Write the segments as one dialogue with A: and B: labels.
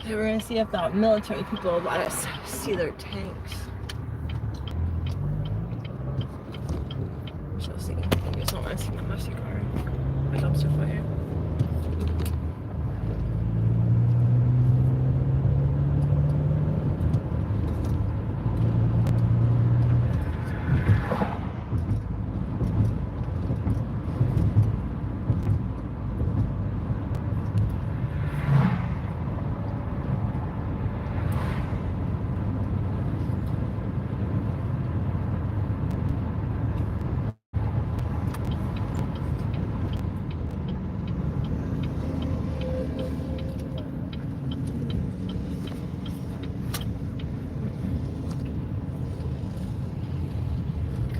A: Okay, we're gonna see if the military people will let us see their tanks. Shall see. I just don't want to see my musty car. My dumpster fire.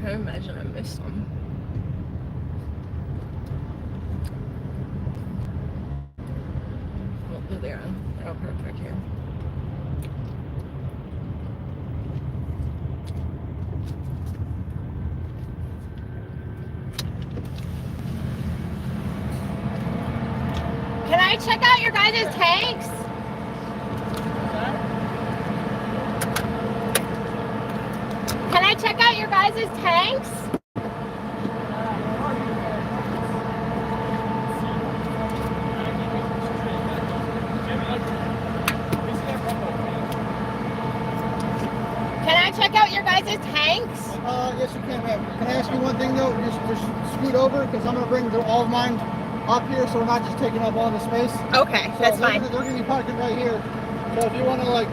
A: I imagine I missed them. Oh, they're there. Oh, perfect here.
B: Can I check out your guys' tanks? Can I check out your guys' tanks? Can I check out your guys' tanks?
C: Yes, you can, ma'am. Can I ask you one thing, though? Just scoot over, because I'm going to bring all of mine up here, so we're not just taking up all the space.
B: Okay,
C: So
B: that's fine.
C: They're going to be parking right here. So if you want to, like,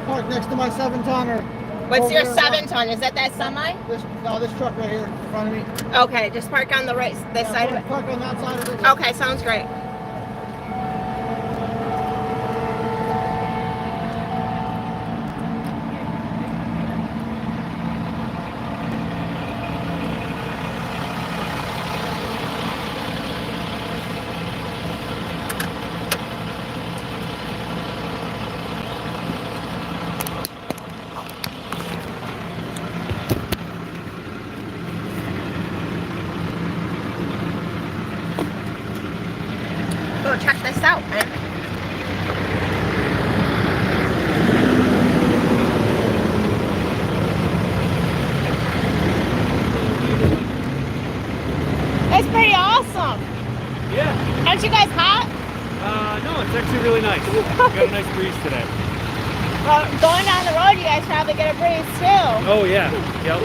C: park next to my 7-ton or...
B: What's your
C: there,
B: 7-ton? Is that semi?
C: This truck right here in front of me.
B: Okay, just park on the right, this side of it.
C: Park on that side of it.
B: Okay, sounds great. Go check this out, man. That's pretty awesome.
D: Yeah.
B: Aren't you guys hot?
D: No, it's actually really nice. We got a nice breeze today.
B: Well, going down the road, you guys probably get a breeze too.
D: Oh yeah. Yep.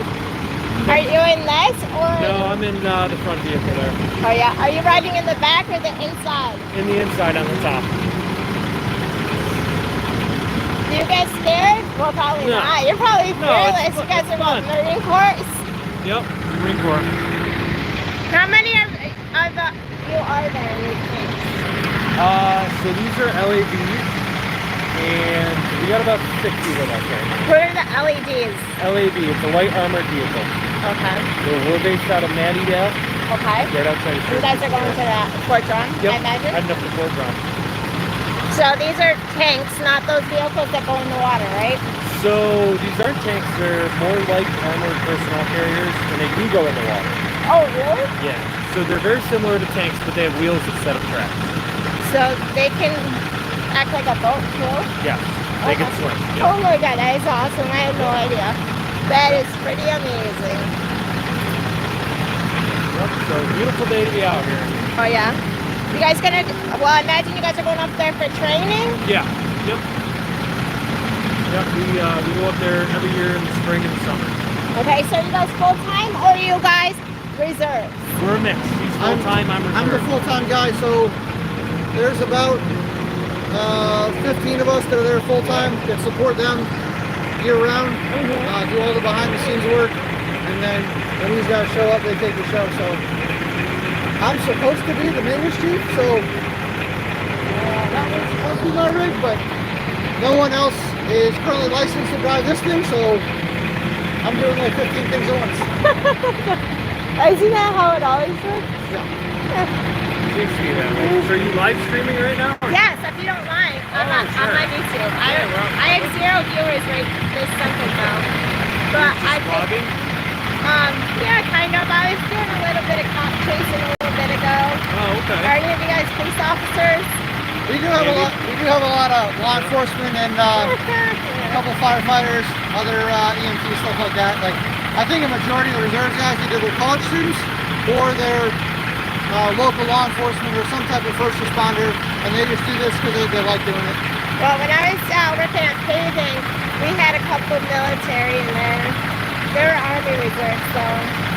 B: Are you in this or?
D: No, I'm in the front vehicle there.
B: Oh yeah. Are you riding in the back or the inside?
D: In the inside on the top.
B: Do you get scared? Well, probably
D: No.
B: not. You're probably
D: No,
B: fearless.
D: it's
B: You guys
D: fun.
B: are going Marine Corps.
D: Yep. Marine Corps.
B: How many of you are there in these things?
D: So these are LAVs, and we got about 60 with us right now.
B: What are the LEDs?
D: LAV, it's a light armored vehicle.
B: Okay.
D: So we're based out of Mattydale,
B: Okay.
D: right outside of
B: You guys are going to the Fort Drum,
D: Yep.
B: I imagine?
D: Heading up to Fort Drum.
B: So these are tanks, not those vehicles that go in the water, right?
D: So these aren't tanks, they're more like armored personnel carriers, and they do go in the water.
B: Oh, really?
D: Yeah. So they're very similar to tanks, but they have wheels instead of tracks.
B: So they can act like a boat too?
D: Yeah. They can swim. Yep.
B: Oh my god, that is awesome. I had no idea. That is pretty amazing.
D: Yep. So beautiful day to be out here.
B: Oh yeah? You guys gonna, well I imagine you guys are going up there for training?
D: Yeah. Yep. Yep. We go up there every year in the spring and summer.
B: Okay, so you guys full-time or are you guys reserves?
D: We're a mix. He's full-time, I'm
C: I'm the
D: reserve.
C: full-time guy, so there's about 15 of us that are there full-time that support them year-round, do all the behind-the-scenes work, and then when these guys show up, they take the show. So I'm supposed to be the maintenance chief, so that was supposed to be my rig, but no one else is currently licensed to drive this thing, so I'm doing like 15 things at once.
B: Isn't that how it always works?
D: Seems to be that way. So are you live streaming right now?
B: Yes, if you don't mind, on my YouTube. I have 0 viewers right this second though. But I think,
D: Vlogging?
B: yeah, kind of. I was doing a little bit of cop chasing a little bit ago.
D: Oh, okay.
B: Are any of you guys police officers?
C: We do have a lot. We do have a lot of law enforcement and a couple firefighters, other EMT stuff like that. Like I think a majority of the reserves guys either they're college students or they're local law enforcement or some type of first responder, and they just do this because they like doing it.
B: Well, when I was working at paving, we had a couple military in there. They were Army reserves, so.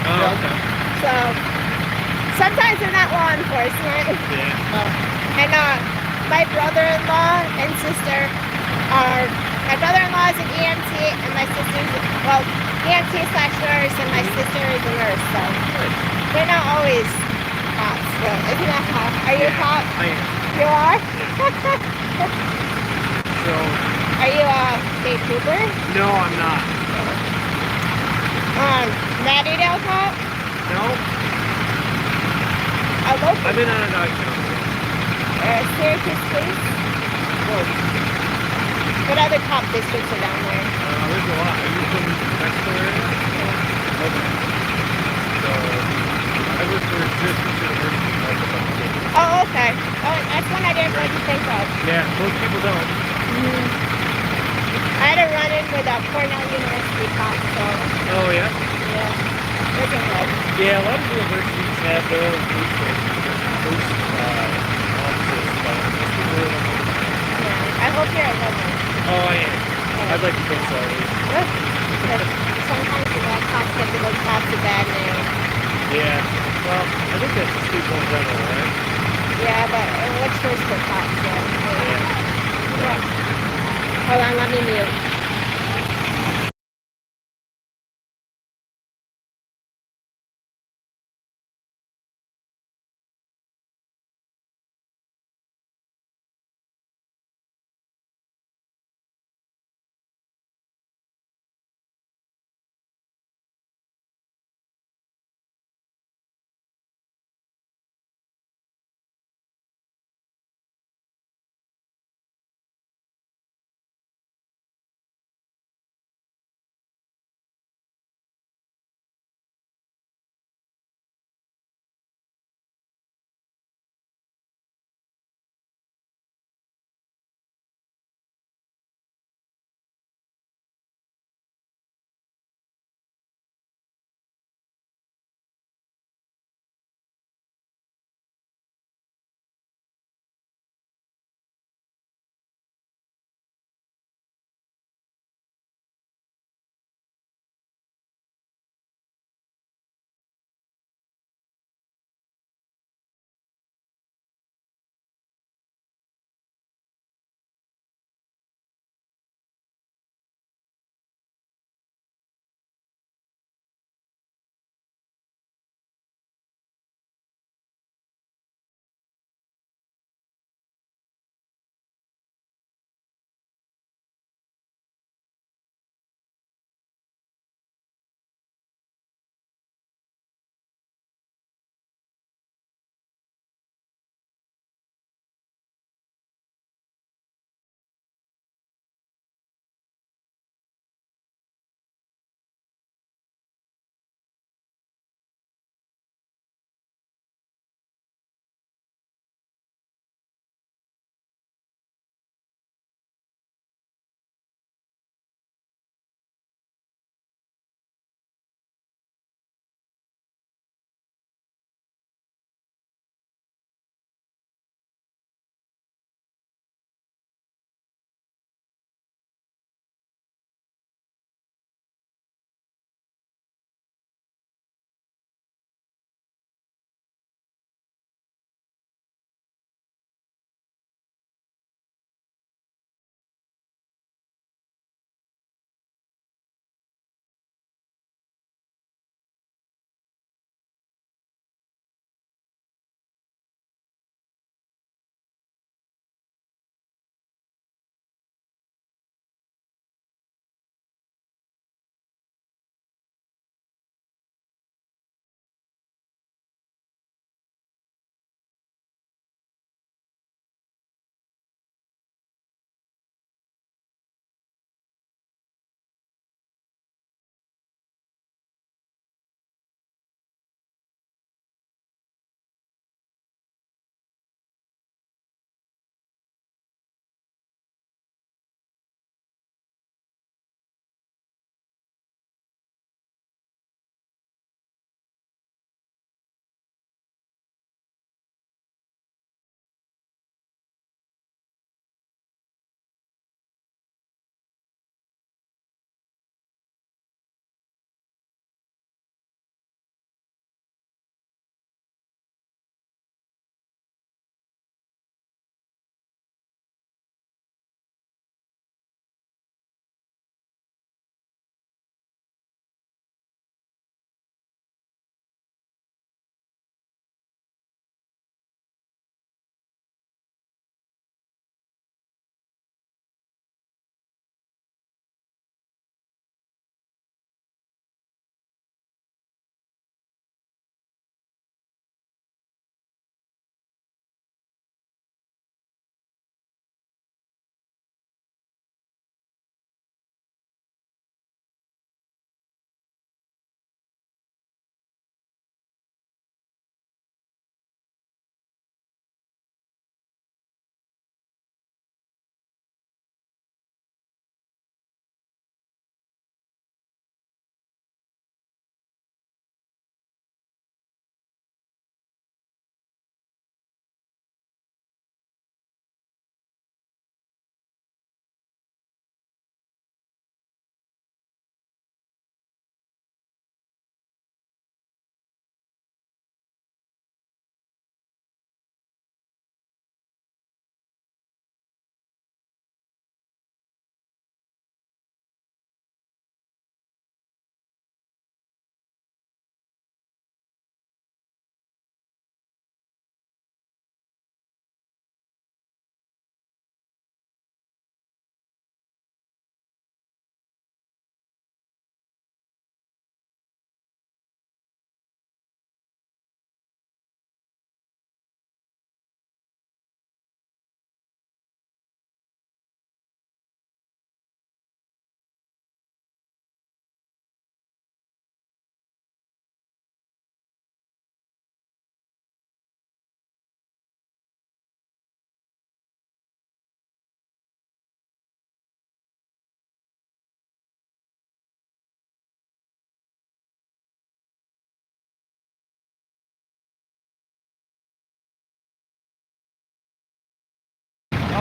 A: Oh, okay.
B: So sometimes they're not law enforcement.
A: Yeah.
B: And my brother-in-law and sister are. My brother-in-law is an EMT, and my sister's EMT/nurse, and my sister is a nurse. So they're not always cops. So isn't that hot? Are you a cop?
A: I am.
B: You are.
A: So,
B: Are you a state trooper?
A: no, I'm not.
B: Mattydale cop?
A: No,
B: A local?
A: I've been on a dog kennel.
B: Syracuse police?
A: Close.
B: What other cop districts are down there?
A: There's a lot. Are you from the Mexico area? Okay. So, I work for Syracuse University.
B: Oh, okay. Oh, that's one I didn't really think of.
A: Yeah, most people don't.
B: I had a run-in with a Cornell University cop, so
A: Oh, yeah?
B: yeah, wasn't good.
A: Yeah, a lot of universities have their own police officers, but most people really don't know.
B: Yeah, I hope you're a good one.
A: Oh, I am. I'd like to think so, at least.
B: Good. But sometimes the bad cops get the good cops a bad name.
A: Yeah. Well, I think that's just people in general, right?
B: Yeah, but what's first for cops? Yeah. Hold on, let me mute.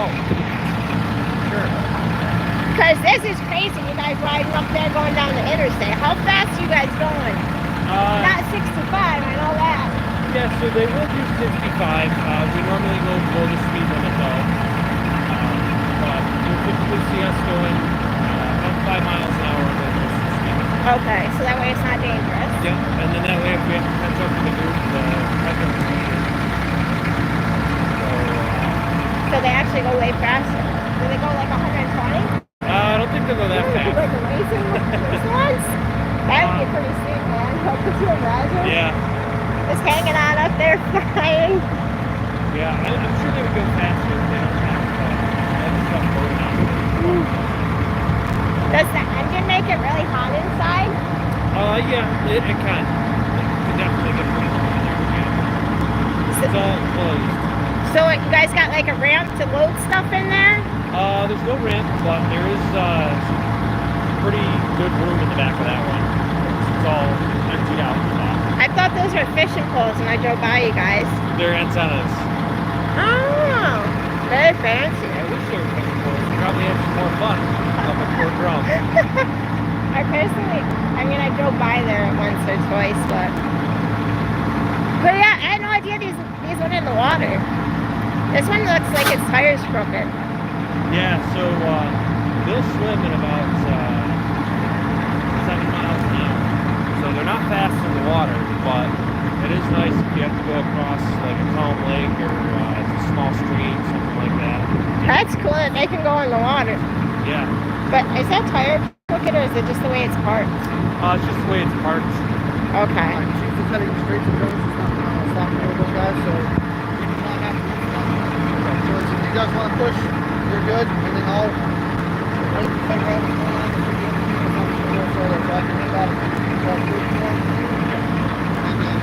D: Oh, sure.
B: Because this is crazy, you guys riding up there going down the interstate. How fast are you guys going? Not 65, I know that.
D: Yeah, so they will do 65. We normally go below the speed limit though. But you'll typically see us going about 5 miles an hour over the speed limit.
B: Okay, so that way it's not dangerous.
D: Yep, and then that way if we have to catch up to the group, the headroom is easier.
B: So they actually go way faster. Do they go like 120?
D: I don't think they'll go that fast.
B: Like racing these ones? That would be pretty sweet, man. Could you imagine?
D: Yeah.
B: Just hanging on up there flying.
D: Yeah, I'm sure they would go faster if they don't have stuff going on.
B: Does the engine make it really hot inside?
D: Yeah, it can. It can definitely get pretty hot in there. Yeah. It's all closed.
B: So you guys got like a ramp to load stuff in there?
D: There's no ramp, but there is pretty good room in the back of that one. It's all emptied out.
B: I thought those were fishing poles when I drove by you guys.
D: They're antennas.
B: Oh, very fancy.
D: I wish they were fishing poles. We probably have some more fun up at Fort Drum.
B: I personally, I drove by there once or twice, but yeah, I had no idea these went in the water. This one looks like its tire's crooked.
D: Yeah, so they'll swim at about 7 miles an hour. So they're not fast in the water, but it is nice if you have to go across like a calm lake or a small stream, something like that.
B: That's cool that they can go in the water.
D: Yeah.
B: But is that tire crooked or is it just the way it's parked?
D: It's just the way it's parked.
B: Okay.
C: Alright, Chief is heading straight to Jones. He's not going to stop with those guys, so he does not have to stop. Okay, so if you guys want to push, you're good, and then I'll wait to figure out what's going on. If you get anything, I'll just go further, so I can make that a good one. And then,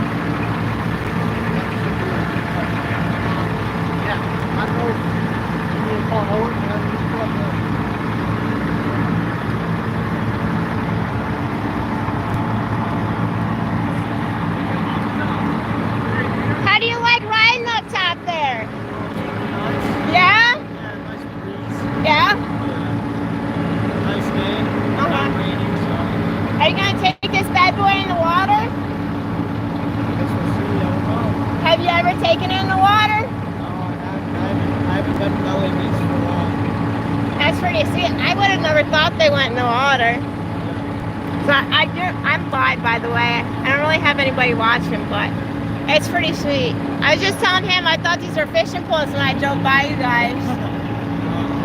C: yeah, I don't know if you need to call over and have you pull up there.
B: How do you like riding up top there? Yeah? Yeah?
E: Nice day.
B: Uh-huh.
E: Not raining, so
B: Are you going to take this bad boy in the water?
E: I guess we'll see. I don't know.
B: Have you ever taken it in the water?
E: No, I haven't been belly beach for a while.
B: That's pretty sweet. I would have never thought they went in the water. So I'm blind, by the way. I don't really have anybody watching, but it's pretty sweet. I was just telling him I thought these were fishing poles when I drove by you guys.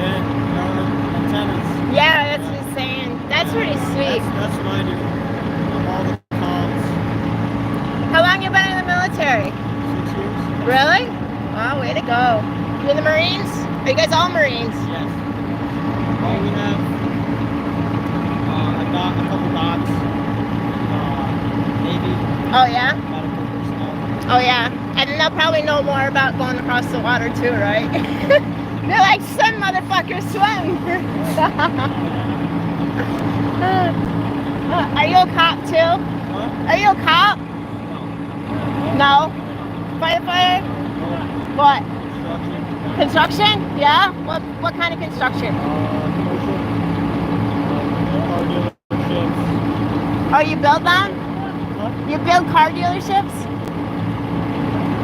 E: Antennas.
B: Yeah, that's what he's saying. That's pretty sweet.
E: That's what I do. I'm all the comms.
B: How long you been in the military?
E: 6 years.
B: Really? Wow, way to go. You in the Marines? Are you guys all Marines?
E: Yes. Well, we have a couple dots. Navy.
B: Oh yeah?
E: Medical personnel.
B: Oh yeah. And they'll probably know more about going across the water too, right? They're like, swim, motherfucker, swim! Are you a cop too?
E: Huh?
B: Are you a cop?
E: No.
B: No? Firefighter? What?
E: Construction.
B: Construction? Yeah? What kind of construction?
E: Commercial. Car dealerships.
B: Oh, you build them?
E: Huh?
B: You build car dealerships?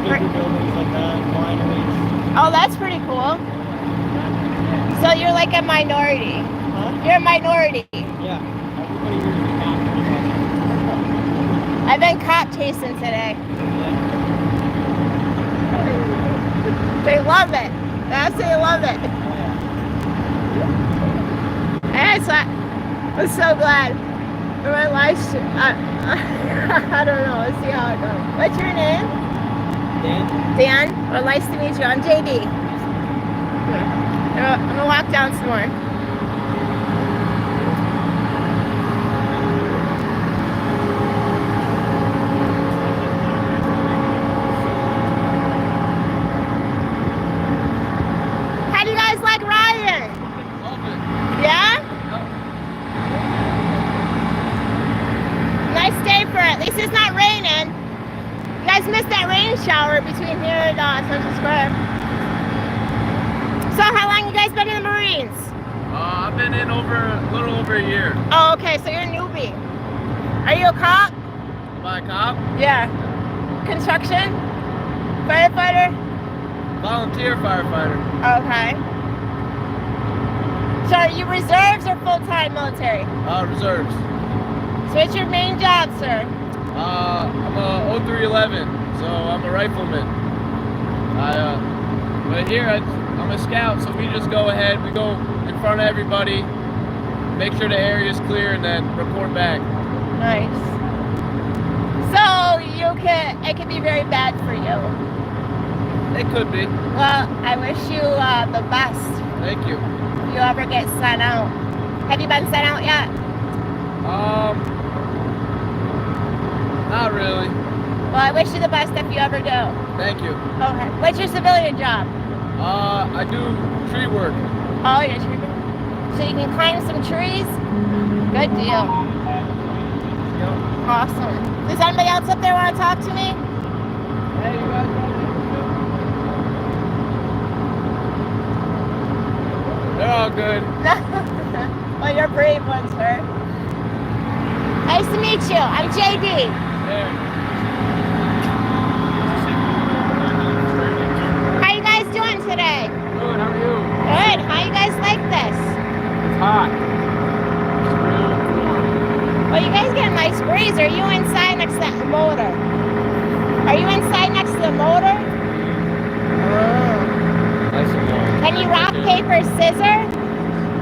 E: Bigger buildings like that. Wineries.
B: Oh, that's pretty cool. So you're like a minority.
E: Huh?
B: You're a minority.
E: Yeah. Everybody here is a cop pretty much.
B: I've been cop chasing today. They love it. They absolutely love it. I'm so glad. For my life, I don't know. Let's see how it goes. What's your name?
E: Dan?
B: Dan? Well, nice to meet you. I'm JD. I'm gonna walk down some more. How do you guys like riding? Yeah? Nice day for it. At least it's not raining. You guys missed that rain shower between here and Central Square. So how long
A: I've been in a little over a year.
B: Oh, okay, so you're a newbie. Are you a cop?
A: Am I a cop?
B: Yeah. Construction? Firefighter?
A: Volunteer firefighter.
B: Okay. So are you reserves or full-time military?
A: Reserves.
B: So what's your main job, sir?
A: I'm a 0311, so I'm a rifleman. But here I'm a scout, so we just go ahead, we go in front of everybody, make sure the area is clear, and then report back.
B: Nice. So it could be very bad for you.
A: It could be.
B: Well, I wish you the best.
A: Thank you.
B: If you ever get sent out. Have you been sent out yet?
A: Not really.
B: Well, I wish you the best if you ever do.
A: Thank you.
B: Okay. What's your civilian job?
A: I do tree work.
B: Oh, you're a tree. So you can climb some trees? Good deal. Awesome. Does anybody else up there want to talk to me?
A: Hey, you guys. They're all good.
B: Well, you're brave ones, sir. Nice to meet you. I'm JD.
A: There.
B: How you guys doing today?
A: Good, how are you?
B: Good. How you guys like this?
A: It's hot. It's really warm.
B: Well, you guys get a nice breeze. Are you inside next to the motor? Are you inside next to the motor?
A: Nice and warm.
B: Can you rock, paper, scissors?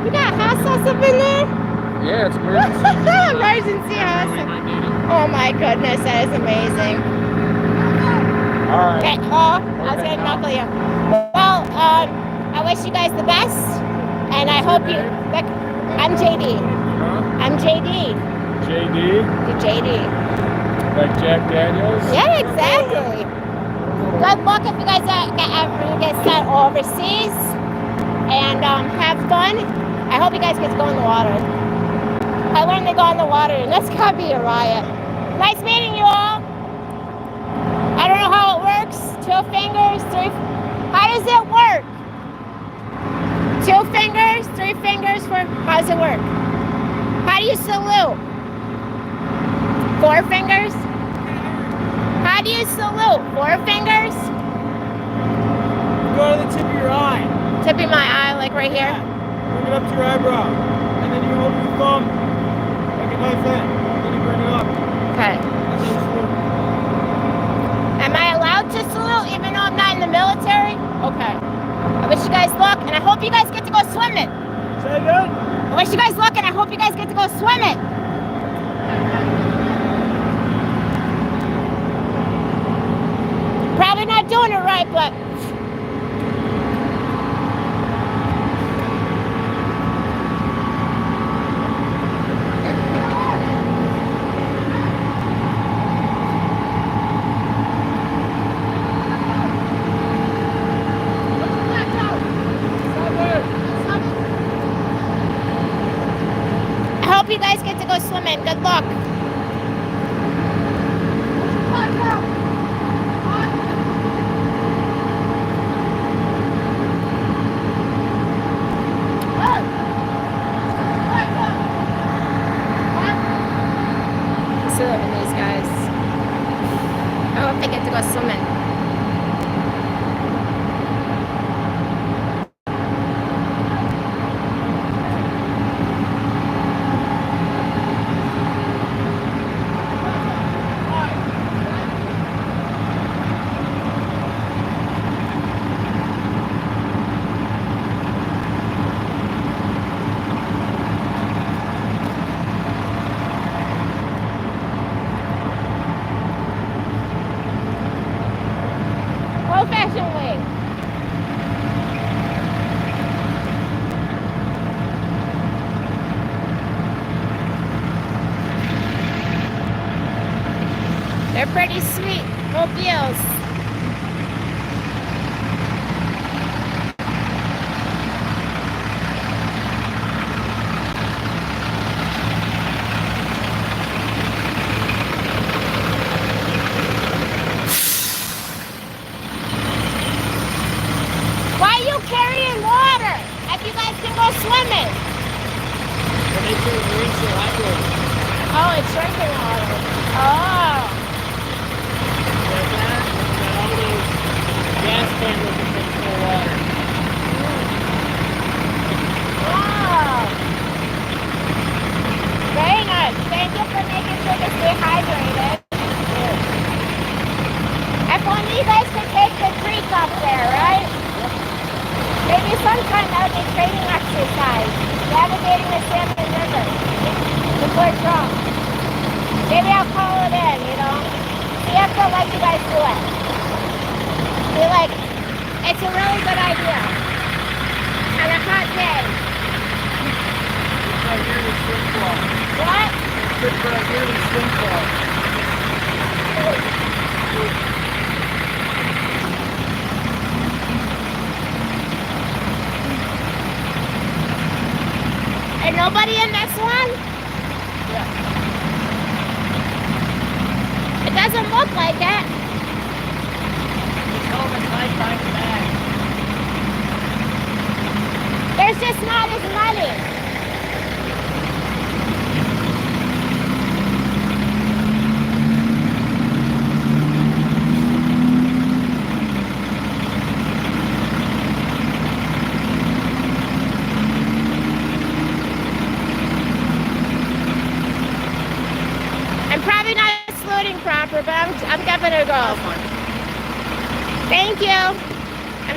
B: You got hot sauce up in there?
A: Yeah, it's emergency.
B: Emergency hot
A: You
B: sauce.
A: might need it.
B: Oh my goodness, that is amazing.
A: All right.
B: Okay, I was gonna knuckle you. Well, I wish you guys the best, and I hope you. Look, I'm JD.
A: Huh?
B: I'm JD.
A: JD?
B: You're JD.
A: Like Jack Daniels?
B: Yeah, exactly. Good luck if you guys ever get sent overseas, and have fun. I hope you guys get to go in the water. I learned to go in the water, and that's gotta be a riot. Nice meeting you all. I don't know how it works. 2 fingers, 3. How does it work? 2 fingers, 3 fingers for. How does it work? How do you salute? 4 fingers? How do you salute? 4 fingers?
E: Go to the tip of your eye.
B: Tipping my eye, like right here.
E: Bring it up to your eyebrow. And then you hold your thumb. Like a knife in. And then you bring it up.
B: Okay.
E: And then salute.
B: Am I allowed to salute even though I'm not in the military? Okay. I wish you guys luck, and I hope you guys get to go swimming.
E: Say again?
B: I wish you guys luck, and I hope you guys get to go swimming. Probably not doing it right, but. I hope you guys get to go swimming. Good luck. Saluting these guys. I hope they get to go swimming. Old-fashioned way. They're pretty sweet mobiles. Why are you carrying water? If you guys can go swimming?
E: When they say marine still hydrated.
B: Oh, it's drinking water. Oh.
E: Like that, and all those gas cameras and things full of water.
B: Oh. Very nice. Thank you for making sure to stay hydrated. If only you guys could take the creek up there, right? Maybe sometime that would be training exercise. Navigating the Salmon River. Before Trump. Maybe I'll call it in, you know? See if they'll let you guys do it. Be like, it's a really good idea. On a hot day.
E: It's our yearly swim club.
B: What?
E: Good for our yearly swim club.
B: And nobody in this one?
E: Yeah.
B: It doesn't look like it.
E: It's home at nighttime back.
B: There's just not as many. I'm probably not loading proper, but I'm giving it a go. Thank you.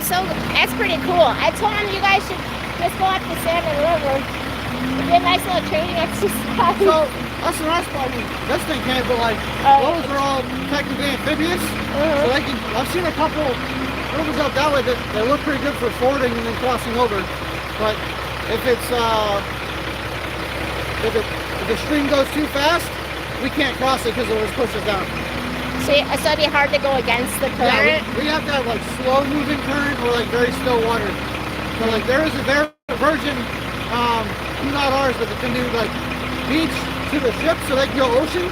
B: That's pretty cool. I told him you guys should just go up the Salmon River. It'd be a nice little training exercise.
C: So, us and us, this thing can't, but like, those are all technically amphibious. So they can, I've seen a couple rivers out that way that they look pretty good for fording and then crossing over. But if it's, if the stream goes too fast, we can't cross it because it will just push us down.
B: So it'd be hard to go against the current?
C: Yeah, we have to have like slow moving current or like very still water. So like there is a version, not ours, but it can do like beach to the ship so they can go ocean.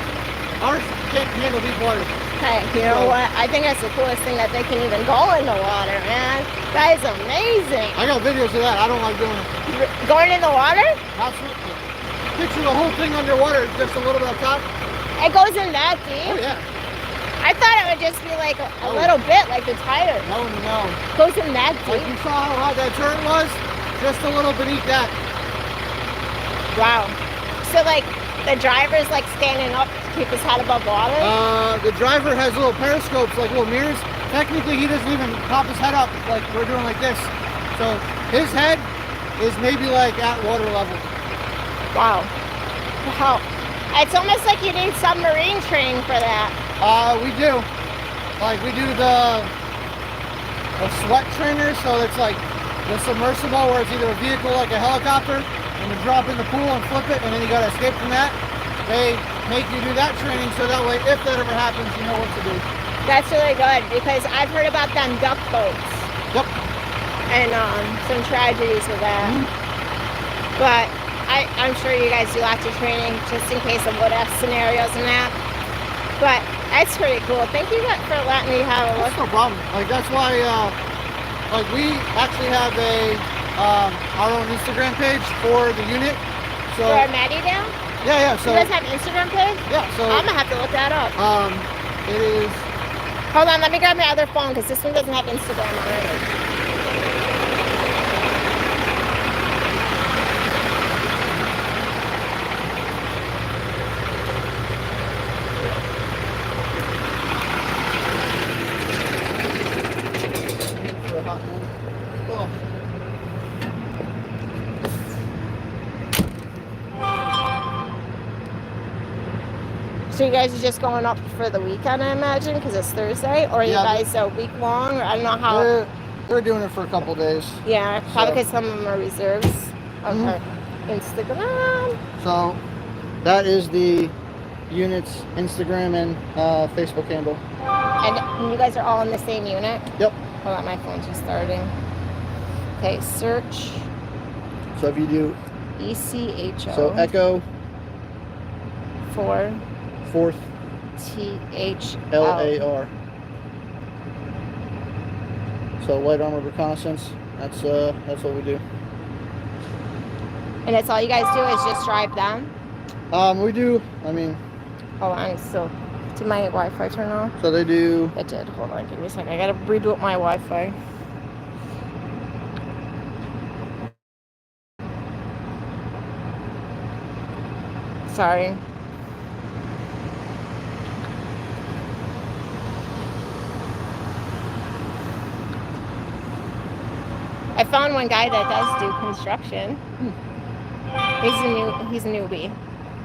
C: Ours can't handle deep water.
B: Hey, you know what? I think that's the coolest thing that they can even go in the water, man. That is amazing.
C: I got videos of that. I don't like doing it.
B: Going in the water?
C: Absolutely. Picture the whole thing underwater, just a little bit up top.
B: It goes in that deep?
C: Oh yeah.
B: I thought it would just be like a little bit, like the tire.
C: No.
B: Goes in that
C: Like
B: deep?
C: you saw how high that turret was? Just a little beneath that.
B: Wow. So like the driver's like standing up to keep his head above water?
C: The driver has little periscopes, like little mirrors. Technically, he doesn't even pop his head up like we're doing like this. So his head is maybe like at water level.
B: Wow. Wow. It's almost like you need submarine training for that.
C: We do. Like we do the sweat trainer, so it's like the submersible where it's either a vehicle like a helicopter and you drop in the pool and flip it and then you gotta escape from that. They make you do that training so that way if that ever happens you know what to do.
B: That's really good because I've heard about them duck boats.
C: Yep.
B: And some tragedies with that. But I'm sure you guys do lots of training just in case of what if scenarios and that. But that's pretty cool. Thank you for letting me have a look.
C: That's no problem. Like that's why like we actually have our own Instagram page for the unit. So
B: For Maddie now?
C: yeah. So
B: You guys have an Instagram page?
C: yeah. So
B: I'm gonna have to look that up.
C: it is.
B: Hold on, let me grab my other phone because this one doesn't have Instagram on it. So you guys are just going up for the weekend, I imagine, because it's Thursday? Or you
C: Yeah,
B: guys are week long? Or I don't know how.
C: They're doing it for a couple days.
B: Yeah, probably
C: So-
B: because some of them are reserves on her Instagram.
C: So that is the unit's Instagram and Facebook handle.
B: And you guys are all in the same unit?
C: Yep.
B: Hold on, my phone's just starting. Okay, search
C: So if you do
B: ECHO
C: so Echo
B: for
C: Fourth
B: THL.
C: LAR. So light armor reconnaissance. That's what we do.
B: And that's all you guys do is just drive them?
C: We do, I mean,
B: Oh, I'm still. Did my Wi-Fi turn off?
C: so they do,
B: It did. Hold on, give me a second. I gotta reboot my Wi-Fi. Sorry. I found one guy that does do construction. He's a newbie.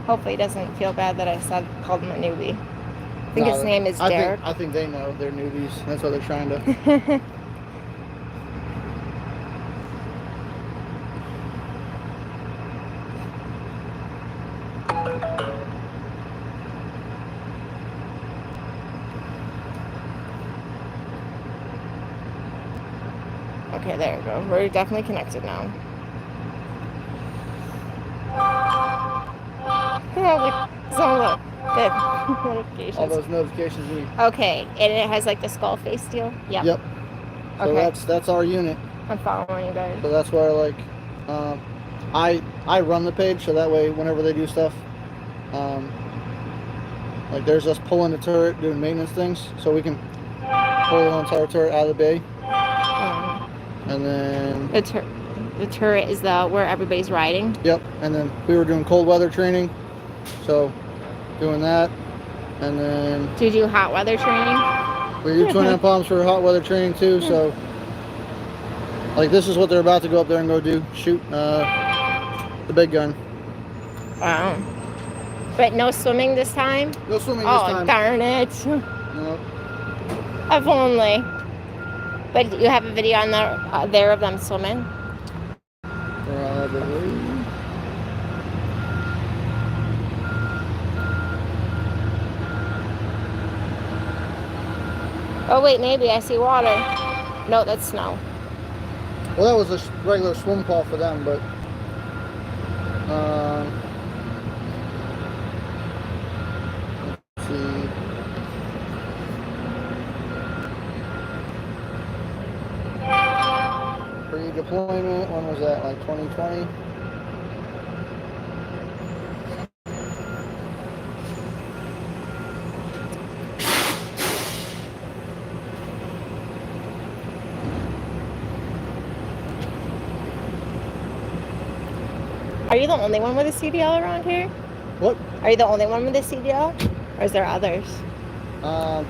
B: Hopefully he doesn't feel bad that I called him a newbie. I think his name is Derek.
C: I think they know they're newbies. That's why they're trying to.
B: Okay, there we go. We're definitely connected now. So look, the notifications.
C: All those notifications we.
B: Okay, and it has like the skull face deal. Yep.
C: Yep. So
B: Okay.
C: that's our unit.
B: I'm following you guys.
C: So that's where like, I run the page, so that way whenever they do stuff, like there's us pulling the turret, doing maintenance things, so we can pull the entire turret out of the bay, and then.
B: The turret is where everybody's riding.
C: Yep, and then we were doing cold weather training, so doing that, and then
B: Do you do hot weather training?
C: we do twin end palms for hot weather training too. So, like this is what they're about to go up there and go do, shoot the big gun.
B: Wow. But no swimming this time?
C: No swimming
B: Oh,
C: this time.
B: darn it.
C: No.
B: If only. But you have a video on there of them swimming?
C: Probably.
B: Oh wait, maybe I see water. No, that's snow.
C: Well, that was a regular swim call for them, but let's see. Pre-deployment, when was that? Like 2020?
B: Are you the only one with a CDL around here?
C: What?
B: Are you the only one with a CDL? Or is there others?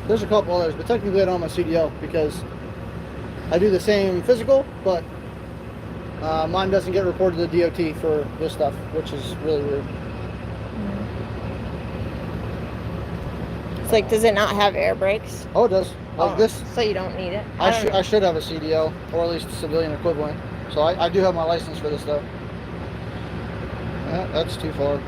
C: There's a couple others, but technically I don't have my CDL because I do the same physical, but mine doesn't get reported to the DOT for this stuff, which is really weird.
B: It's like, does it not have air brakes?
C: Oh, it does. Like this,
B: So you don't need it?
C: I should have a CDL, or at least a civilian equivalent. So I do have my license for this stuff. That's too far.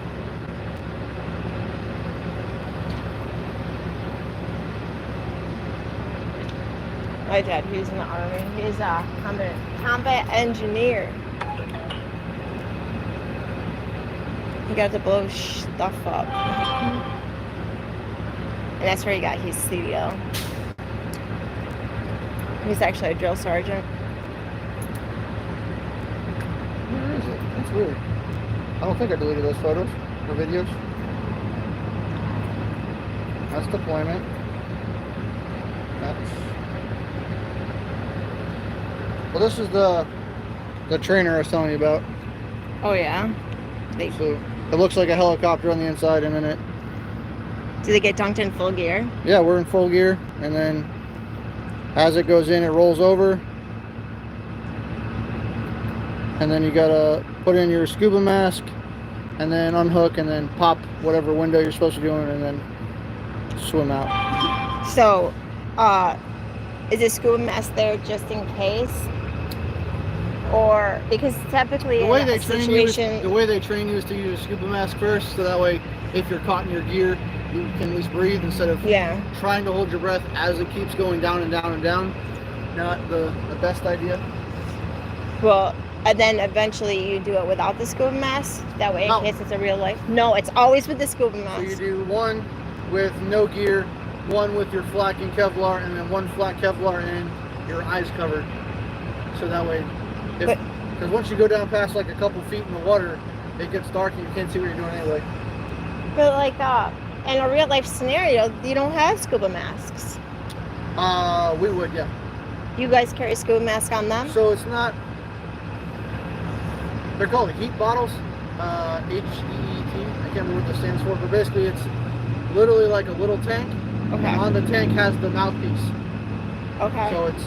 B: My dad, he was in the army. He's a combat engineer. He got to blow stuff up. And that's where he got his CDL. He's actually a drill sergeant.
C: Where is it? That's weird. I don't think I deleted those photos or videos. That's deployment. That's... Well, this is the trainer I was telling you about.
B: Oh yeah.
C: So it looks like a helicopter on the inside, and then it.
B: Do they get dunked in full gear?
C: Yeah, we're in full gear, and then as it goes in, it rolls over, and then you gotta put in your scuba mask, and then unhook, and then pop whatever window you're supposed to do in, and then swim out.
B: So, is a scuba mask there just in case? Or because typically
C: The way
B: in
C: they
B: a
C: train
B: situation,
C: you is to use a scuba mask first, so that way, if you're caught in your gear, you can at least breathe instead of trying to hold your breath as it keeps going down and down and down. Not the best idea.
B: well, and then eventually you do it without the scuba mask. That way, in
C: No.
B: case it's a real life. No, it's always with the scuba
C: So
B: mask.
C: you do one with no gear, one with your flak and Kevlar, and then one flak Kevlar and your eyes covered. So that way, because once you go down past like a couple feet in the water, it gets dark and you can't see what you're doing anyway.
B: But like, in a real life scenario, you don't have scuba masks.
C: We would, yeah.
B: You guys carry scuba masks on them?
C: So it's not. They're called heat bottles. HEET. I can't remember what that stands for, but basically it's literally like a little tank.
B: Okay.
C: And on the tank has the mouthpiece.
B: Okay.
C: So it's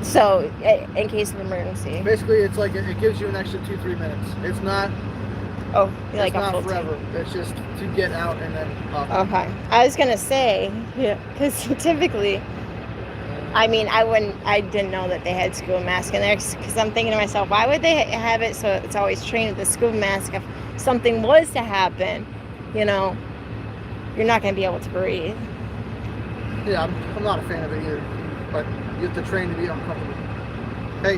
B: So, in case of emergency.
C: basically it's like it gives you an extra 2-3 minutes. It's not.
B: Oh, like
C: It's
B: a
C: not
B: full
C: forever.
B: tank.
C: It's just to get out and then up.
B: Okay. I was gonna say, yeah, because typically, I mean, I didn't know that they had scuba masks in there, because I'm thinking to myself, why would they have it so it's always trained with the scuba mask? If something was to happen, you know, you're not gonna be able to breathe.
C: Yeah, I'm not a fan of it either, but you have to train to be uncomfortable. Hey,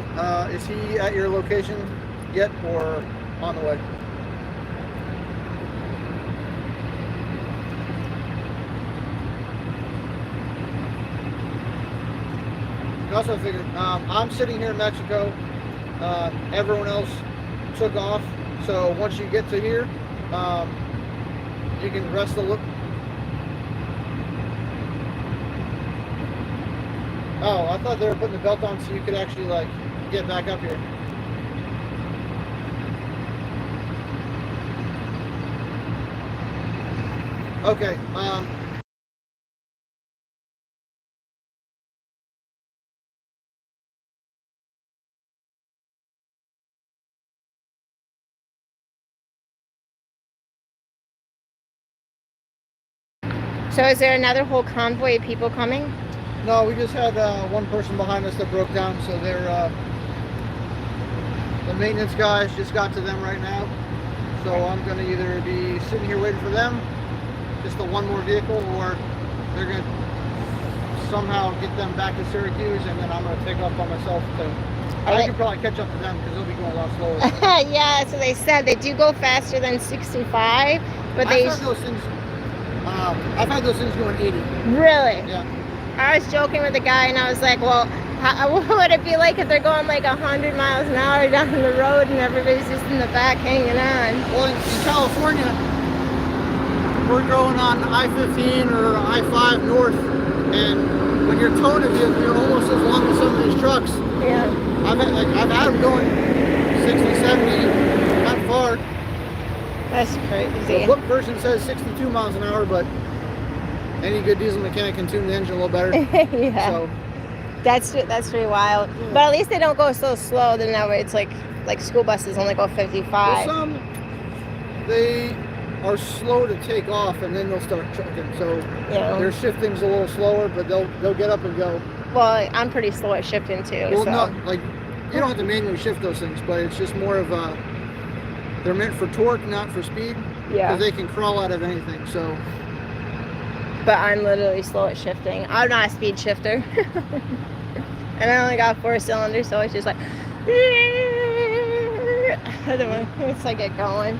C: is he at your location yet or on the way? I also figured, I'm sitting here in Mexico. Everyone else took off, so once you get to here, you can rest a little. Oh, I thought they were putting the belt on so you could actually like get back up here. Okay.
B: So is there another whole convoy of people coming?
C: No, we just had one person behind us that broke down, so they're the maintenance guys just got to them right now. So I'm gonna either be sitting here waiting for them, just the one more vehicle, or they're gonna somehow get them back to Syracuse, and then I'm gonna take off by myself. I can probably catch up to them because they'll be going a lot slower.
B: Yeah, so they said they do go faster than 65, but they
C: I've had those things going 80.
B: really.
C: Yeah.
B: I was joking with the guy, and I was like, well, what would it be like if they're going like 100 miles an hour down the road and everybody's just in the back hanging on?
C: Well, in California, we're going on I-15 or I-5 north, and when you're towing a vehicle, you're almost as long as some of these trucks.
B: Yeah.
C: I've had them going 60, 70, not far.
B: That's
C: The
B: crazy.
C: book version says 62 miles an hour, but any good diesel mechanic can tune the engine a little better.
B: Yeah.
C: So,
B: That's pretty wild.
C: Yeah.
B: But at least they don't go so slow. Then that way it's like school buses only go 55.
C: there's some, they are slow to take off, and then they'll start trucking. So
B: Yeah.
C: their shifting's a little slower, but they'll get up and go.
B: Well, I'm pretty slow at shifting too.
C: Well,
B: so.
C: no, like you don't have to manually shift those things, but it's just more of a. They're meant for torque, not for speed.
B: Yeah.
C: Because they can crawl out of anything. So
B: But I'm literally slow at shifting. I'm not a speed shifter. And I only got 4 cylinders, so it's just like I don't know. It's like get going.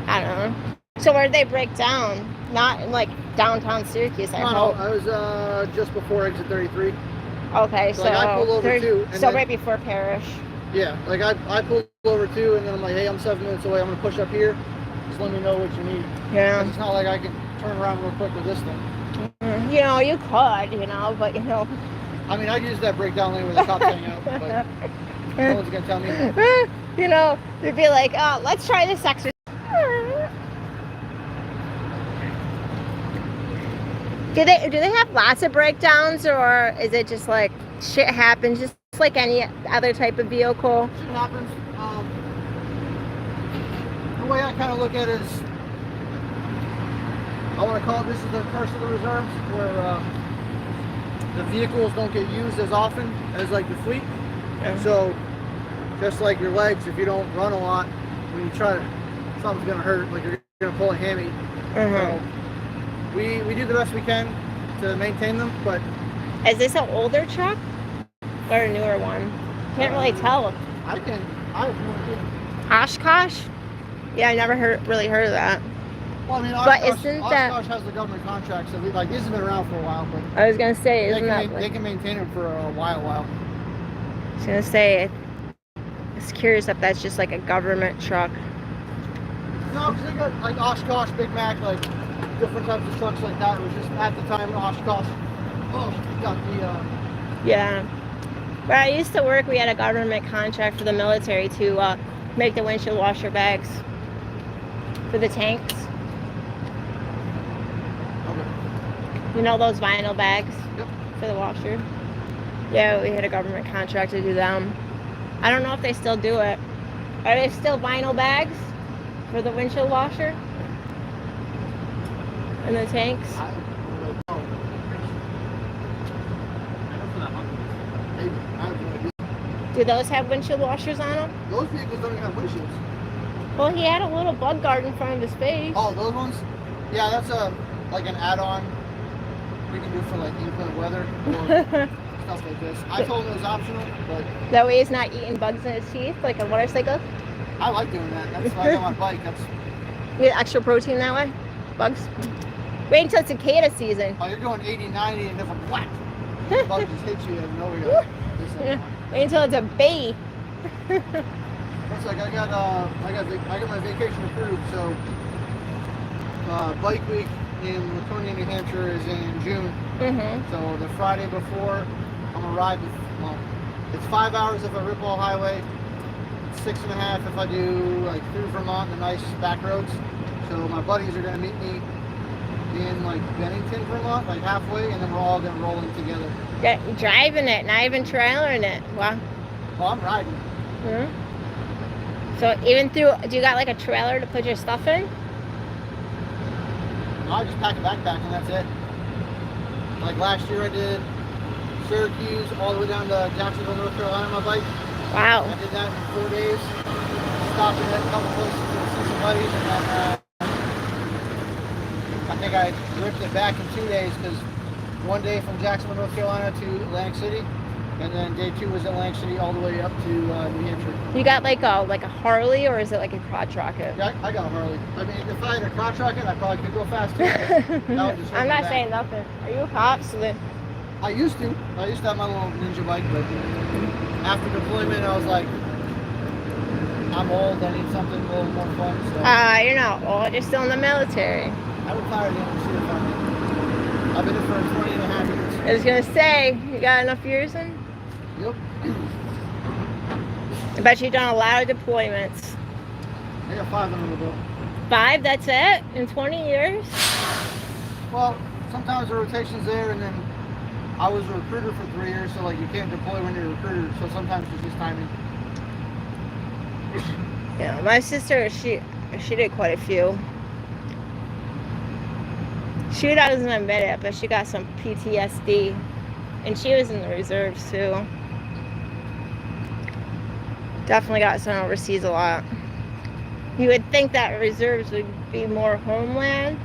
B: I don't know. So where'd they break down? Not in like downtown Syracuse, I
C: no,
B: hope.
C: I was just before exit 33.
B: Okay,
C: So, like, I pulled over too, and
B: so
C: then-
B: right before Parish.
C: Yeah, like I pulled over too, and then I'm like, hey, I'm 7 minutes away. I'm gonna push up here. Just let me know what you need. 'Cause
B: Yeah.
C: it's not like I can turn around real quick with this thing.
B: You know, you could, but
C: I mean, I'd use that breakdown lane where the cops hang out, but no one's gonna tell me.
B: they'd be like, oh, let's try this exercise. Do they have lots of breakdowns, or is it just like shit happens, just like any other type of vehicle?
C: Shit happens. The way I kind of look at it is, I want to call it, this is the curse of the reserves, where the vehicles don't get used as often as like the fleet.
B: Yeah.
C: So just like your legs, if you don't run a lot, when you try to, something's gonna hurt, like you're gonna pull a hammy. So we do the best we can to maintain them, but
B: Is this an older truck or a newer one? Can't really tell.
C: I have no idea.
B: Oshkosh? Yeah, I never really heard of that.
C: Well, I mean,
B: But
C: Oshkosh,
B: isn't that-
C: Oshkosh has the government contract, so like these have been around for a while, but
B: I was gonna say,
C: they
B: isn't that?
C: they can maintain them for a while.
B: I was gonna say, I was curious if that's just like a government truck.
C: No, because they got like Oshkosh, Big Mac, like different types of trucks like that. It was just at the time Oshkosh. Oh, got the.
B: Yeah. Where I used to work, we had a government contract for the military to make the windshield washer bags for the tanks.
C: Okay.
B: You know those vinyl bags?
C: Yep.
B: For the washer? Yeah, we had a government contract to do them. I don't know if they still do it. Are they still vinyl bags for the windshield washer? And the tanks?
C: I don't know. Maybe. I have no idea.
B: Do those have windshield washers on them?
C: Those vehicles don't even have windshields.
B: Well, he had a little bug guard in front of his face.
C: Oh, those ones? Yeah, that's like an add-on we can do for like inclement weather or stuff like this. I told him it was optional, but
B: That way he's not eating bugs in his teeth like a motorcycle.
C: I like doing that. That's why I got my bike. That's
B: You get extra protein that way? Bugs? Wait until cicada season.
C: oh, you're going 80, 90, and then whack. The bug just hits you out of nowhere.
B: Yeah. Wait until it's a bee.
C: Looks like I got my vacation approved. So bike week in Laconia, New Hampshire is in June.
B: Mm-hmm.
C: So the Friday before, I'm gonna ride. Well, it's 5 hours if I rip all highway. It's 6.5 if I do like through Vermont, the nice back roads. So my buddies are gonna meet me in like Bennington, Vermont, like halfway, and then we're all gonna roll in together.
B: Driving it, not even trailering it. Wow.
C: Well, I'm riding.
B: Hmm. So even through, do you got like a trailer to put your stuff in?
C: I just pack a backpack and that's it. Like last year I did Syracuse all the way down to Jacksonville, North Carolina on my bike.
B: Wow.
C: I did that in 4 days. Stopped at a couple places to see some buddies, and then I think I ripped it back in 2 days because one day from Jacksonville, North Carolina to Atlantic City, and then day 2 was Atlantic City all the way up to New Hampshire.
B: You got like a Harley, or is it like a crotch rocket?
C: Yeah, I got a Harley. I mean, if I had a crotch rocket, I probably could go fast too. But that would just hurt
B: I'm
C: my
B: not
C: back.
B: saying nothing. Are you a cop? So then,
C: I used to have my little ninja bike, but after deployment, I was like, I'm old. I need something a little more fun. So
B: you're not old. You're still in the military.
C: I retired in the Cedar Farm. I've been in for 20 and a half years.
B: I was gonna say, you got enough years in?
C: Yep.
B: I bet you've done a lot of deployments.
C: I got 5 under the belt.
B: 5, that's it? In 20 years?
C: Well, sometimes the rotation's there, and then I was a recruiter for 3 years, so like you can't deploy when you're a recruiter. So sometimes it's just timing.
B: Yeah, my sister, she did quite a few. She doesn't admit it, but she got some PTSD. And she was in the reserves too. Definitely got sent overseas a lot. You would think that reserves would be more homeland.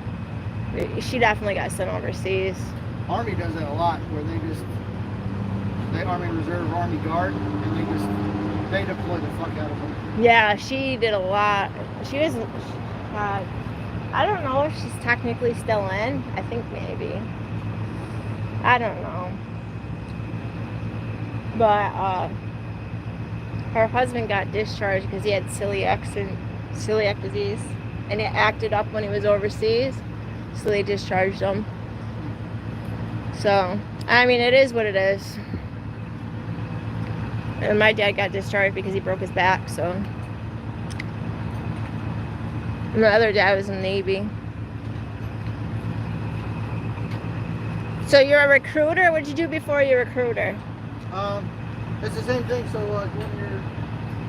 B: She definitely got sent overseas.
C: Army does that a lot, where they Army Reserve, Army Guard, and they deploy the fuck out of them.
B: Yeah, she did a lot. She was, I don't know if she's technically still in. I think maybe. I don't know. But her husband got discharged because he had celiac disease, and it acted up when he was overseas, so they discharged him. So, I mean, it is what it is. And my dad got discharged because he broke his back, so. And my other dad was in the Navy. So you're a recruiter? What did you do before you're a recruiter?
C: It's the same thing. So when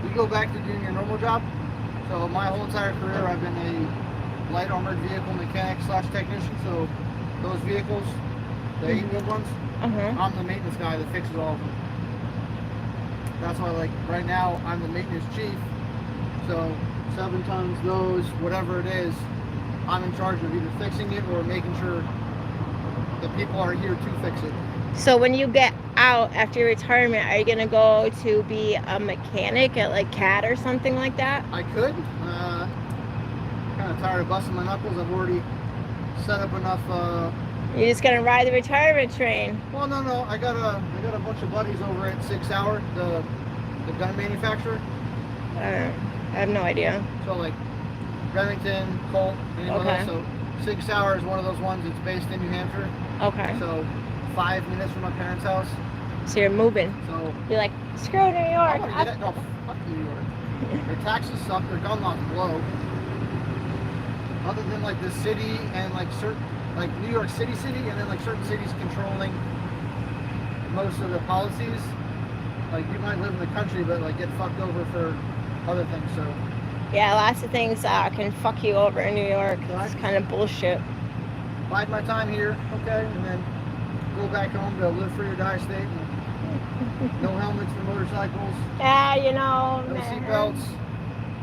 C: you go back to doing your normal job. So my whole entire career, I've been a light armored vehicle mechanic / technician. So those vehicles, the 8-wheel ones, I'm the maintenance guy that fixes all of them. That's why, like, right now, I'm the maintenance chief. So 7 tons, those, whatever it is, I'm in charge of either fixing it or making sure the people are here to fix it.
B: So when you get out after your retirement, are you going to go to be a mechanic at like CAT or something like that?
C: I could. Kind of tired of busting my knuckles. I've already set up enough.
B: You're just going to ride the retirement train?
C: Well, no. I got a bunch of buddies over at 6 Hour, the gun manufacturer.
B: I have no idea.
C: So like, Remington, Colt, any one of
B: Okay.
C: those. So Sig Sauer is one of those ones that's based in New Hampshire.
B: Okay.
C: So 5 minutes from my parents' house.
B: So you're moving.
C: So
B: You're like, screw New
C: I
B: York.
C: want to get it. No, fuck New York. Their taxes suck. Their gun laws blow. Other than like the city and like certain, like New York City, and then like certain cities controlling most of the policies. Like you might live in the country, but like get fucked over for other things. So
B: Yeah, lots of things can fuck you over in New York. It's kind of bullshit.
C: bide my time here, okay, and then go back home to live free or die state. And no helmets for motorcycles.
B: Yeah, you know,
C: No
B: man.
C: seatbelts.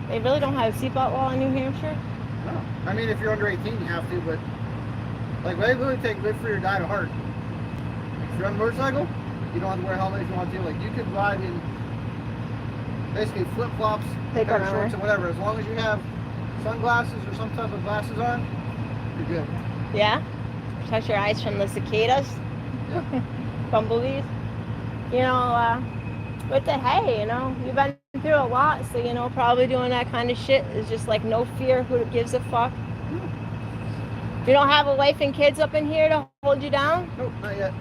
B: They really don't have a seatbelt law in New Hampshire?
C: No. I mean, if you're under 18, you have to, but like they literally take live free or die to heart. If you're on a motorcycle, you don't have to wear a helmet if you want to. Like you could ride in basically flip flops,
B: Take
C: pair of
B: whatever.
C: shorts, and whatever. As long as you have sunglasses or some type of glasses on, you're good.
B: Yeah? Protect your eyes from the cicadas,
C: Yeah.
B: bumblebees. You know, but hey, you know, you've been through a lot, so, you know, probably doing that kind of shit is just like no fear, who gives a fuck. You don't have a wife and kids up in here to hold you down?
C: Nope, not yet.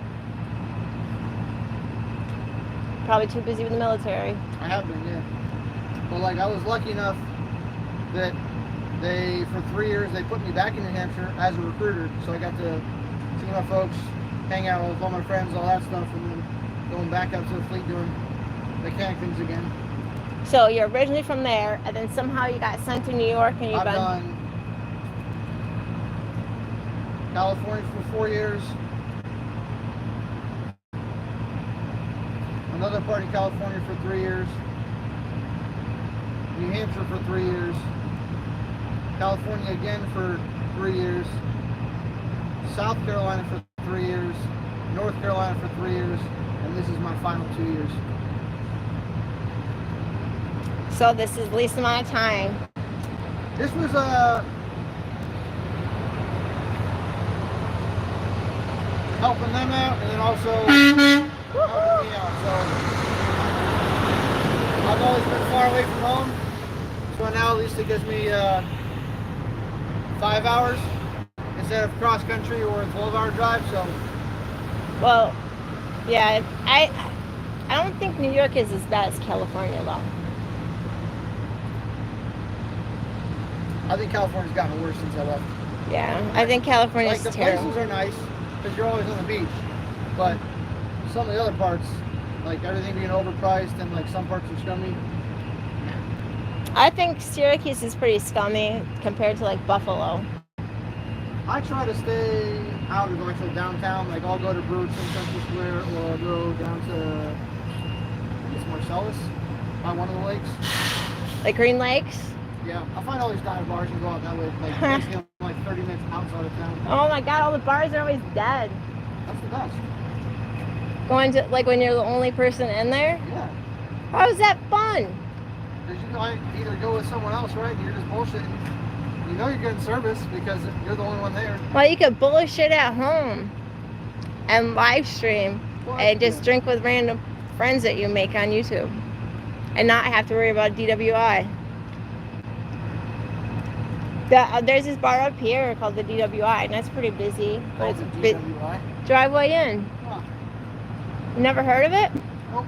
B: Probably too busy with the military.
C: I have been, yeah. But like I was lucky enough that they, for 3 years, they put me back in New Hampshire as a recruiter. So I got to see my folks, hang out with all my friends, all that stuff, and then going back up to the fleet doing mechanic things again.
B: So you're originally from there, and then somehow you got sent to New York, and you've
C: I've
B: been...
C: done California for 4 years. Another part of California for 3 years. New Hampshire for 3 years. California again for 3 years. South Carolina for 3 years. North Carolina for 3 years. And this is my final 2 years.
B: So this is the least amount of time.
C: This was helping them out, and then also helping me out. So I've always been far away from home, so now at least it gives me 5 hours instead of cross country or a 12-hour drive. So
B: Well, yeah, I don't think New York is as bad as California, though.
C: I think California's gotten worse since I left.
B: Yeah, I think California's
C: Like the
B: terrible.
C: places are nice because you're always on the beach, but some of the other parts, like everything being overpriced and like some parts are scummy.
B: I think Syracuse is pretty scummy compared to like Buffalo.
C: I try to stay out of actual downtown. Like I'll go to Brooks and Central Square, or I'll go down to I guess Marcellus by one of the lakes.
B: Like Green Lakes.
C: Yeah, I'll find all these dive bars and go out that way. Like basically I'm like 30 minutes outside of town.
B: Oh my God, all the bars are always dead.
C: That's the best.
B: Going to like when you're the only person in there.
C: Yeah,
B: How is that fun?
C: because you might either go with someone else, right? And you're just bullshitting. You know you're getting service because you're the only one there.
B: Well, you could bullshit at home and live stream
C: Well,
B: and just
C: yeah.
B: drink with random friends that you make on YouTube and not have to worry about DWI. There's this bar up here called the DWI, and that's pretty busy, but
C: Oh,
B: it's
C: the
B: a bit
C: DWI.
B: driveway in.
C: Huh.
B: Never heard of it?
C: Nope.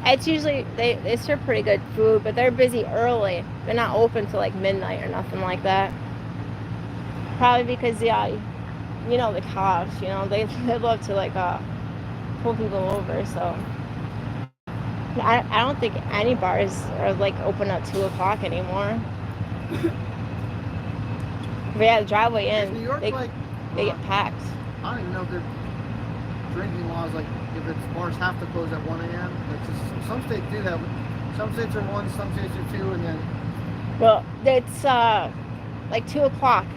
B: It's usually they serve pretty good food, but they're busy early. They're not open till like midnight or nothing like that. Probably because you know the cops, you know they love to like pull people over. So I don't think any bars are like open at 2 o'clock anymore. But yeah, the driveway
C: Is
B: in,
C: New York
B: they
C: like?
B: get packed.
C: I don't even know if their drinking laws, like if it's bars have to close at 1 a.m. Like just, some states do that. Some states are 1, some states are 2, and then
B: Well, it's like 2 o'clock.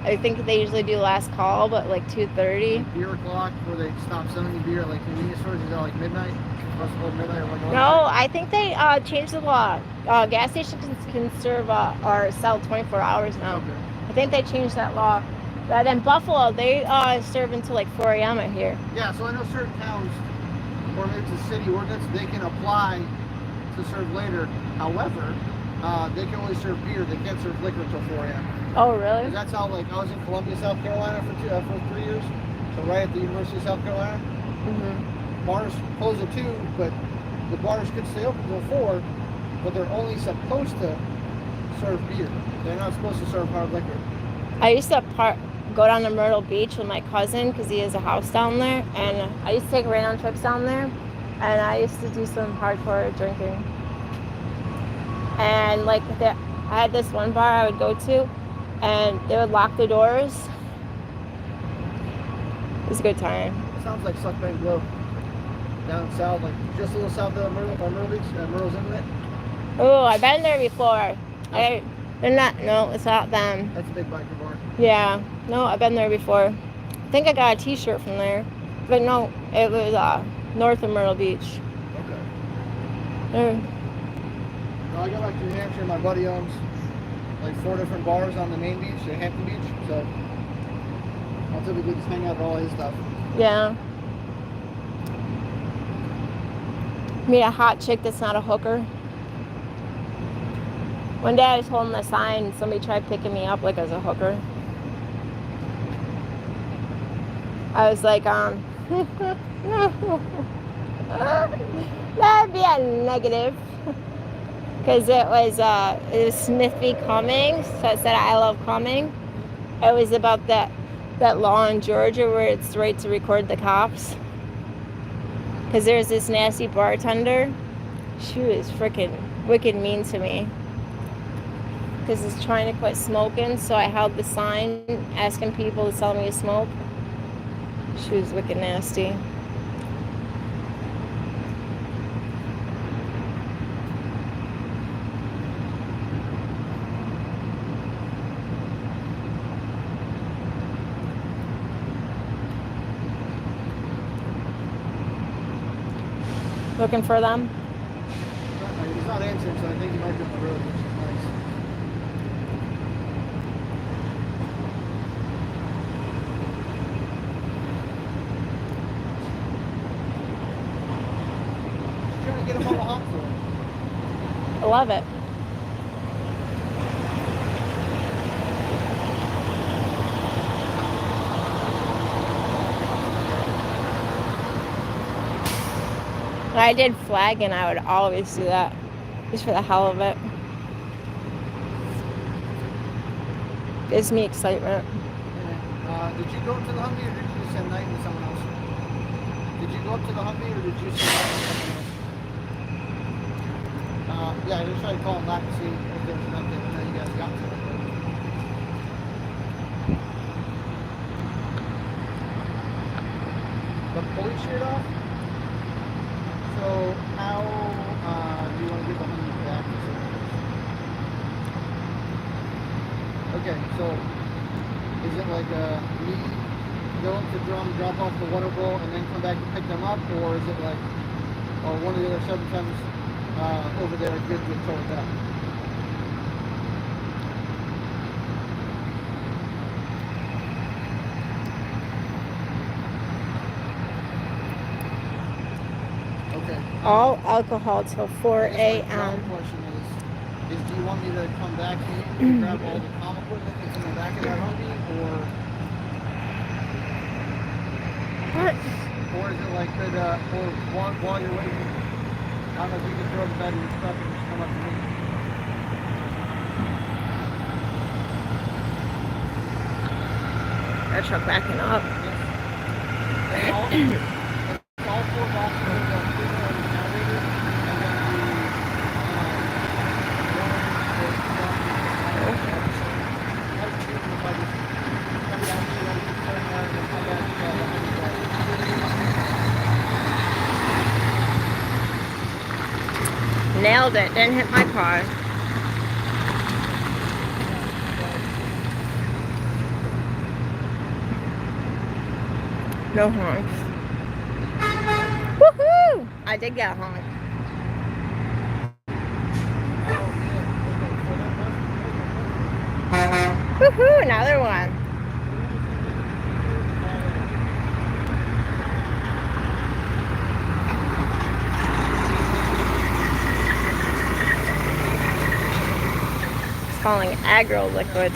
B: I think they usually do last call, but like 2:30.
C: like beer o'clock where they stop selling you beer at like convenience stores. Is that like midnight? Supposed to hold midnight or like 11?
B: No, I think they changed the law. Gas stations can serve or sell 24 hours now.
C: Okay.
B: I think they changed that law. But then Buffalo, they serve until like 4 a.m. out here.
C: Yeah, so I know certain towns, or maybe it's a city ordinance, they can apply to serve later. However, they can only serve beer. They can't serve liquor until 4 a.m.
B: Oh, really?
C: 'Cause that's how, like, I was in Columbia, South Carolina for 3 years. So right at the University of South Carolina.
B: Mm-hmm.
C: Bars close at 2, but the bars could stay open until 4, but they're only supposed to serve beer. They're not supposed to serve hard liquor.
B: I used to go down to Myrtle Beach with my cousin because he has a house down there, and I used to take random trips down there, and I used to do some hardcore drinking. And like I had this one bar I would go to, and they would lock the doors. It was a good time.
C: It sounds like Suck Bang Blow down south, like just a little south of Myrtle Beach, Myrtle's Inlet.
B: Oh, I've been there before. They're not. No, it's not them.
C: That's a big biker bar.
B: Yeah. No, I've been there before. I think I got a T-shirt from there, but no, it was north of Myrtle Beach.
C: Okay. No, I go back to New Hampshire. My buddy owns like 4 different bars on the main beach, at Hampton Beach. So I'll typically just hang out at all his stuff.
B: Yeah. Meet a hot chick that's not a hooker. One day I was holding a sign and somebody tried picking me up like I was a hooker. I was like, that'd be a negative. Because it was Smith v. Cummings, so it said I love Cumming. It was about that law in Georgia where it's the right to record the cops. Because there's this nasty bartender. She was freaking wicked mean to me. Because I was trying to quit smoking, so I held the sign asking people to sell me a smoke. She was wicked nasty. Looking for them?
C: He's not answering, so I think he might be on the road, which is nice. Trying to get him on the hop for him.
B: I love it. When I did flagging, I would always do that, just for the hell of it. Gives me excitement.
C: Did you go up to the Humvee or did you just send night with someone else? Did you go up to the Humvee or did you send night with someone else? Yeah, I just tried to call him back to see if there was an update. I know you guys got to it. The police shirt off? So how do you want to get the Humvee back? Okay, so is it like me going to drum, drop off the water bowl, and then come back and pick them up, or is it like, or one of the other 7 times over there good to tow it down? Okay.
B: All alcohol till 4
C: The
B: a.m.
C: question is do you want me to come back and grab all the comm equipment that's in the back of that Humvee, or is it like could or while you're waiting, I don't know if you can throw the bed in your truck and just come up to me?
B: That truck backing up.
C: All 4 boxes of the elevator, and then
B: Nailed it. Didn't hit my car. No honks. Woohoo! I did get a honk. Woohoo! Another one. calling agro liquid.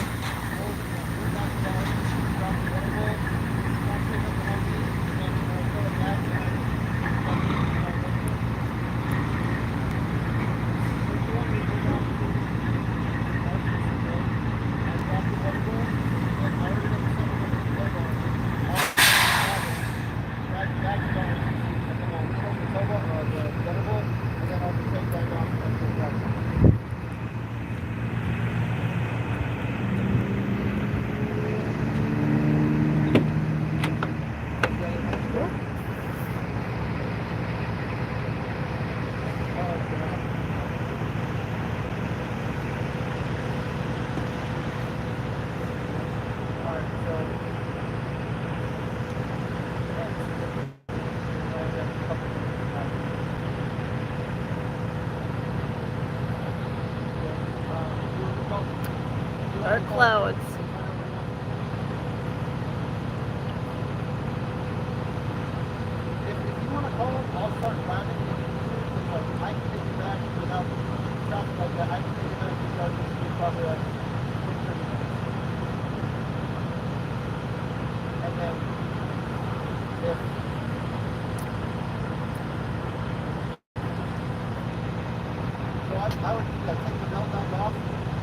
B: Or clothes.
C: If you want to call them, I'll start planning. I can take you back without traffic like that. I can take you back to start this week probably like 30 minutes. And then if so I would take the meltdowns off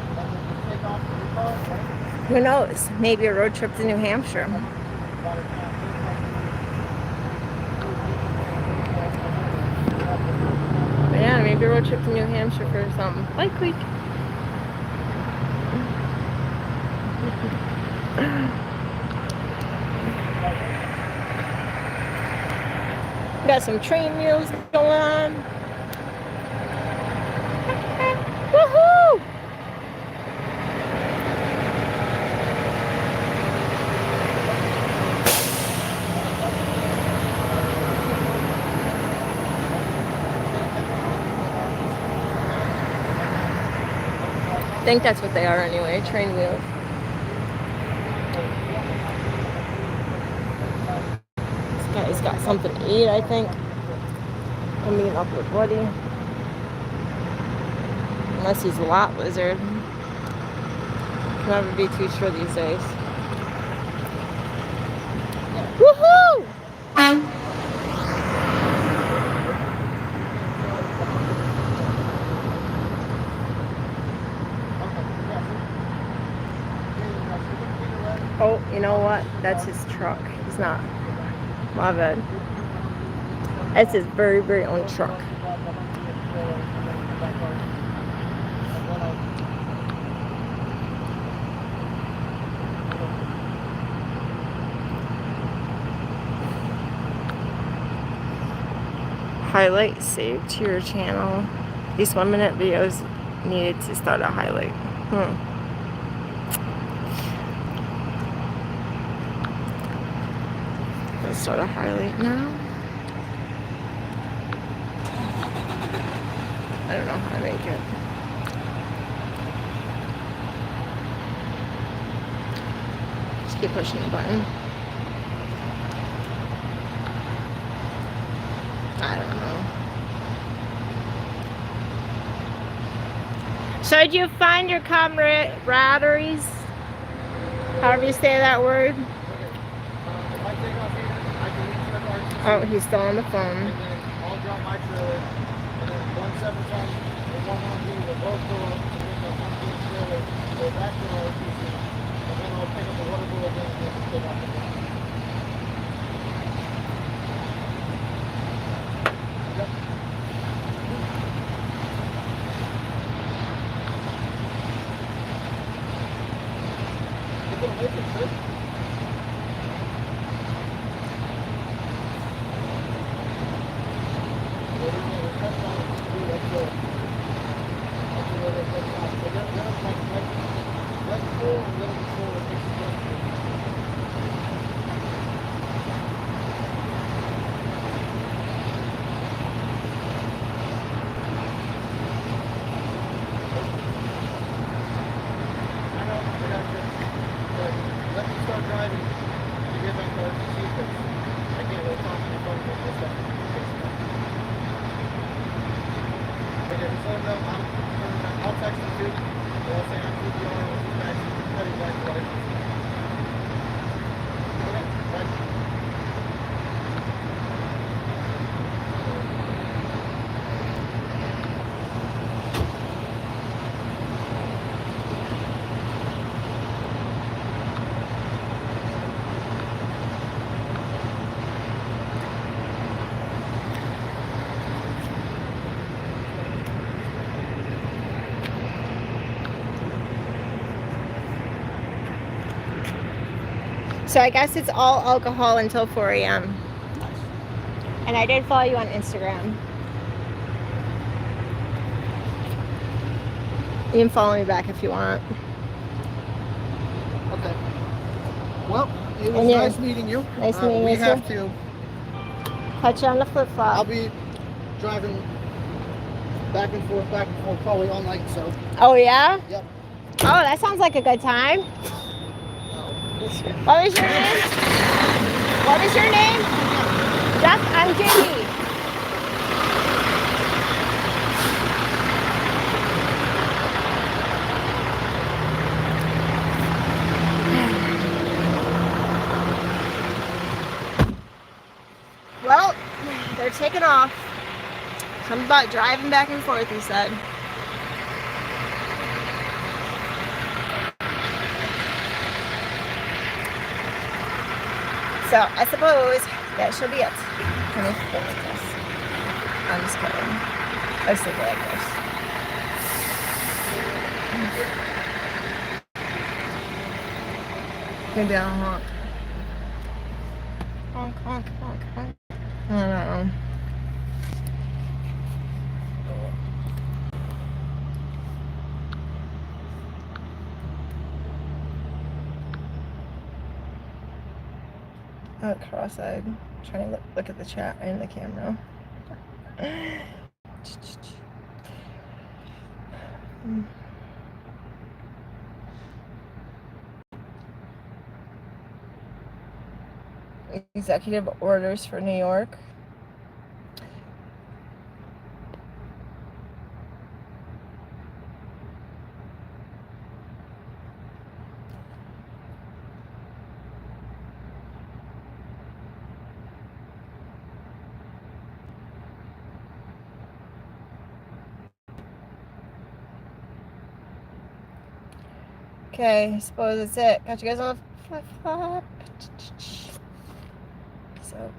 C: and then you take off the recall, right?
B: Who knows? Maybe a road trip to New Hampshire. Yeah, maybe a road trip to New Hampshire for some bike week. Got some train wheels going on. Woohoo! I think that's what they are anyway, train wheels. This guy's got something to eat, I think. I'm meeting up with Buddy. Unless he's a lot lizard. Can never be too sure these days. Woohoo! Oh, you know what? That's his truck. He's not. My bad. That's his very, very own truck. Highlight saved to your channel. These 1-minute videos needed to start a highlight. Let's start a highlight now. I don't know how to make it. Just keep pushing the button. I don't know. So did you find your camaraderies? However you say that word. Oh, he's still on the phone.
C: And then I'll drop my trailer, and then 171 and 112 will both go up, and then the 1 trailer go back to our PC, and then I'll pick up the water bowl again and then take off the ground. Yep. It's gonna make it good. I'll text you too. be on with you guys heading back to life. Okay, bye.
B: So I guess it's all alcohol until 4 a.m. And I did follow you on Instagram. You can follow me back if you want.
C: Okay. Well, it was
B: And you.
C: nice meeting you.
B: Nice meeting
C: we
B: you,
C: have
B: too.
C: to.
B: Catch you on the flip
C: I'll
B: flop.
C: be driving back and forth, probably all night. So.
B: Oh yeah?
C: Yep.
B: Oh, that sounds like a good time. What was your name? What was your name? Jeff, I'm Jamie. Well, they're taking off. Something about driving back and forth, he said. So I suppose that should be it. Let me fix this. I'm just kidding. I was thinking like this. Maybe I'll honk. Honk, honk, honk, honk. I don't know. Oh, cross-eyed. Trying to look at the chat and the camera. Executive orders for New York. Okay, I suppose that's it. Got you guys on the flip flop. So